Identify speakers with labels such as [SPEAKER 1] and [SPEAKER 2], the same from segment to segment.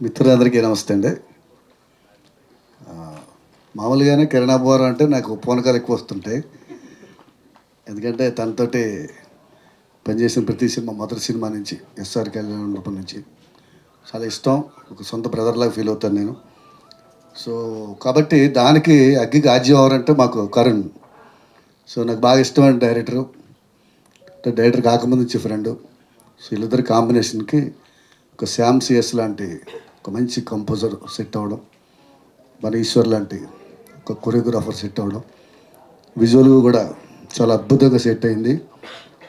[SPEAKER 1] మిత్రులందరికీ నమస్తే అండి. మామూలుగానే కిరణ్ అబ్బవరం అంటే నాకు పూనకాలు ఎక్కువ వస్తుంటాయి. ఎందుకంటే తనతోటి పనిచేసిన ప్రతి సినిమా, మొదటి సినిమా నుంచి ఎస్ఆర్ కళ్యాణమండపం నుంచి చాలా ఇష్టం. ఒక సొంత బ్రదర్‌లాగా ఫీల్ అవుతాను నేను. సో, కాబట్టి దానికి అగ్గికి ఆజ్యం ఎవరంటే మాకు కరుణ్. సో, నాకు బాగా ఇష్టమైన డైరెక్టరు. డైరెక్టర్ కాకముందు నుంచి ఫ్రెండు. సో, వీళ్ళిద్దరి కాంబినేషన్‌కి ఒక శ్యామ్ సిఎస్ లాంటి ఒక మంచి కంపోజర్ సెట్ అవ్వడం, మన ఈశ్వర్ లాంటి ఒక కొరియోగ్రాఫర్ సెట్ అవ్వడం, విజువల్ కూడా చాలా అద్భుతంగా సెట్ అయింది.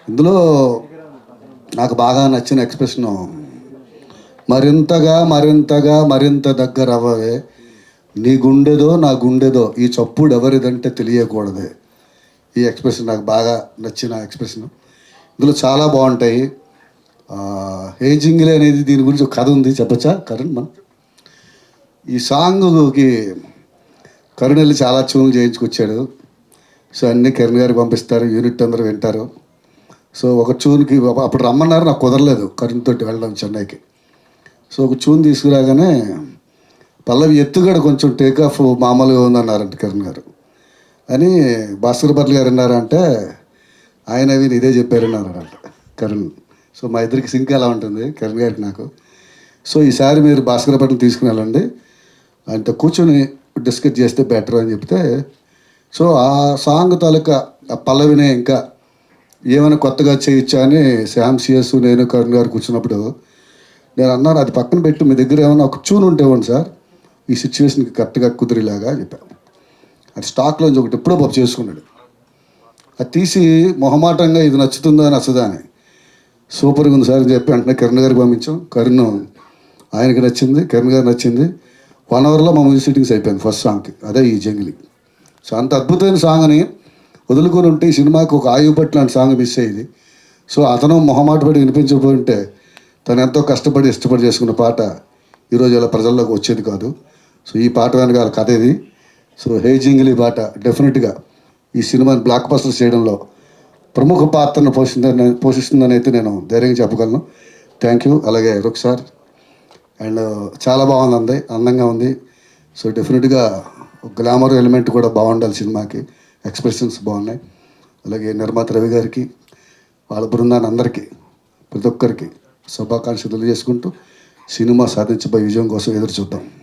[SPEAKER 1] ఇందులో నాకు బాగా నచ్చిన ఎక్స్ప్రెషను, మరింతగా మరింతగా మరింత దగ్గర అవ్వవే, నీ గుండెదో నా గుండెదో ఈ చప్పుడు ఎవరిదంటే తెలియకూడదే. ఈ ఎక్స్ప్రెషన్ నాకు బాగా నచ్చిన ఎక్స్ప్రెషన్. ఇందులో చాలా బాగుంటాయి. ఏజింగ్లే అనేది దీని గురించి ఒక కథ ఉంది, చెప్పచ్చా కరణ్? మనం ఈ సాంగ్కి కరుణ్ వెళ్ళి చాలా ట్యూన్లు చేయించుకొచ్చాడు. సో అన్నీ కిరణ్ గారికి పంపిస్తారు, యూనిట్ అందరూ వింటారు. సో ఒక ట్యూన్కి అప్పుడు రమ్మన్నారు, నాకు కుదరలేదు కరుణ్ తోటి వెళ్ళడం చెన్నైకి. సో ఒక ట్యూన్ తీసుకురాగానే పల్లవి ఎత్తుగడ కొంచెం టేక్ ఆఫ్ మామూలుగా ఉందన్నారంట కిరణ్ గారు. అని భాస్కర్ భట్ల గారు అన్నారంటే ఆయన విని ఇదే చెప్పారన్నారంట కరుణ్. సో మా ఇద్దరికి సింక్ ఎలా ఉంటుంది కిరణ్ గారికి నాకు. సో ఈసారి మీరు భాస్కర్ భట్ల తీసుకుని వెళ్ళండి, ఆయనతో కూర్చొని డిస్కస్ చేస్తే బెటర్ అని చెప్తే, సో ఆ సాంగ్ తాలూకా ఆ పల్లవినే ఇంకా ఏమైనా కొత్తగా చేయొచ్చా అని శ్యామ్ సిఎస్ నేను కరుణ్ గారు కూర్చున్నప్పుడు నేను అన్నాను, అది పక్కన పెట్టి మీ దగ్గర ఏమైనా ఒక ట్యూన్ ఉంటే ఇవ్వండి సార్, ఈ సిచ్యువేషన్కి కరెక్ట్గా కుదిరేలాగా చెప్పాను. అది స్టాక్లోంచి ఒకటి ఎప్పుడో పప్పు చేసుకున్నాడు. అది తీసి మొహమాటంగా ఇది నచ్చుతుందా నచ్చదా అని, సూపర్గా ఉంది సార్ అని చెప్పి వెంటనే కిరణ్ గారికి పంపించాం. కరుణ్ ఆయనకి నచ్చింది, కిరణ్ గారికి నచ్చింది. 1 అవర్లో మా మ్యూజిక్ సిట్టింగ్స్ అయిపోయింది ఫస్ట్ సాంగ్కి, అదే ఈ జంగిలి. సో అంత అద్భుతమైన సాంగ్ని వదులుకొని ఉంటే ఈ సినిమాకి ఒక ఆయుపట్ లాంటి సాంగ్ మిస్ అయ్యేది. సో అతను మొహమాట పడి వినిపించకపోయి ఉంటే తను ఎంతో కష్టపడి ఇష్టపడి చేసుకున్న పాట ఈరోజు ఇలా ప్రజల్లోకి వచ్చేది కాదు. సో ఈ పాట వెనకాల కథ ఇది. సో హే జింగిలి పాట డెఫినెట్గా ఈ సినిమాని బ్లాక్ బస్టర్ చేయడంలో ప్రముఖ పాత్రను పోషిస్తుందని అయితే నేను ధైర్యంగా చెప్పగలను. Thank you. అలాగే రుక్ సార్ అండ్ చాలా బాగుంది, అందంగా ఉంది. సో డెఫినెట్గా గ్లామర్ ఎలిమెంట్ కూడా బాగుండాలి సినిమాకి, ఎక్స్ప్రెషన్స్ బాగున్నాయి. అలాగే నిర్మాత రవి గారికి, వాళ్ళ బృందాన్ని అందరికీ, ప్రతి ఒక్కరికి శుభాకాంక్షలు తెలియజేసుకుంటూ సినిమా సాధించబోయే విజయం కోసం ఎదురు చూద్దాం.